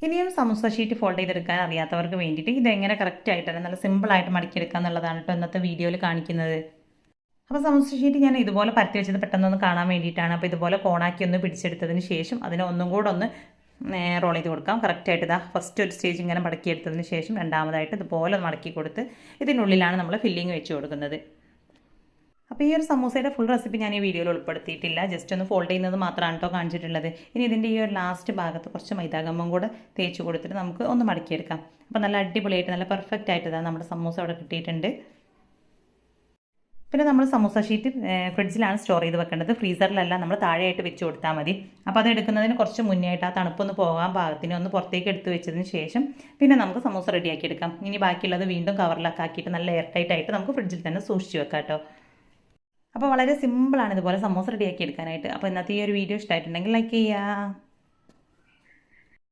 ഇനിയും samosa sheet fold ചെയ്തെടുക്കാൻ അറിയാത്തവർക്ക് വേണ്ടിയിട്ട് ഇതെങ്ങനെ കറക്റ്റായിട്ട് നല്ല സിമ്പിളായിട്ട് മടക്കിയെടുക്കുക എന്നുള്ളതാണ് കേട്ടോ ഇന്നത്തെ വീഡിയോയിൽ കാണിക്കുന്നത്. അപ്പോൾ സമൂസ ഷീറ്റ് ഞാൻ ഇതുപോലെ പരത്തി വെച്ചത് പെട്ടെന്നൊന്ന് കാണാൻ വേണ്ടിയിട്ടാണ്. അപ്പോൾ ഇതുപോലെ കോണാക്കി ഒന്ന് പിടിച്ചെടുത്തതിന് ശേഷം അതിനെ ഒന്നും കൂടെ ഒന്ന് റോൾ ചെയ്ത് കൊടുക്കാം. കറക്റ്റായിട്ട് ഇതാ ഫസ്റ്റ് ഒരു സ്റ്റേജ് ഇങ്ങനെ മടക്കിയെടുത്തതിന് ശേഷം രണ്ടാമതായിട്ട് ഇതുപോലെ മടക്കി കൊടുത്ത് ഇതിനുള്ളിലാണ് നമ്മൾ ഫില്ലിങ് വെച്ച് കൊടുക്കുന്നത്. അപ്പോൾ ഈ ഒരു സമൂസയുടെ ഫുൾ റെസിപ്പി ഞാൻ ഈ വീഡിയോയിൽ ഉൾപ്പെടുത്തിയിട്ടില്ല. ജസ്റ്റ് ഒന്ന് ഫോൾഡ് ചെയ്യുന്നത് മാത്രമാണ് കേട്ടോ കാണിച്ചിട്ടുള്ളത്. ഇനി ഇതിൻ്റെ ഈ ഒരു ലാസ്റ്റ് ഭാഗത്ത് കുറച്ച് മൈദാഗമ്മം കൂടെ തേച്ച് കൊടുത്തിട്ട് നമുക്ക് ഒന്ന് മടക്കിയെടുക്കാം. അപ്പോൾ നല്ല അടിപൊളിയായിട്ട് നല്ല പെർഫെക്റ്റ് ആയിട്ട് ഇതാ നമ്മുടെ സമൂസ അവിടെ കിട്ടിയിട്ടുണ്ട്. പിന്നെ നമ്മൾ സമൂസ ഷീറ്റ് ഫ്രിഡ്ജിലാണ് സ്റ്റോർ ചെയ്ത് വെക്കേണ്ടത്, ഫ്രീസറിലല്ല. നമ്മൾ താഴെയായിട്ട് വെച്ച് കൊടുത്താൽ മതി. അപ്പോൾ അത് എടുക്കുന്നതിന് കുറച്ച് മുന്നേ ആയിട്ട് ആ തണുപ്പൊന്ന് പോകാൻ പാകത്തിന് ഒന്ന് പുറത്തേക്ക് എടുത്ത് വെച്ചതിന് ശേഷം പിന്നെ നമുക്ക് സമൂസ റെഡിയാക്കി എടുക്കാം. ഇനി ബാക്കിയുള്ളത് വീണ്ടും കവറിലൊക്കെ ആക്കിയിട്ട് നല്ല എയർ ടൈറ്റ് ആയിട്ട് നമുക്ക് ഫ്രിഡ്ജിൽ തന്നെ സൂക്ഷിച്ച് വെക്കാം കേട്ടോ. അപ്പോൾ വളരെ സിമ്പിളാണ് ഇതുപോലെ സമൂസ റെഡിയാക്കി എടുക്കാനായിട്ട്. അപ്പോൾ ഇന്നത്തെ ഈ ഒരു വീഡിയോ ഇഷ്ടമായിട്ടുണ്ടെങ്കിൽ ലൈക്ക് ചെയ്യുക.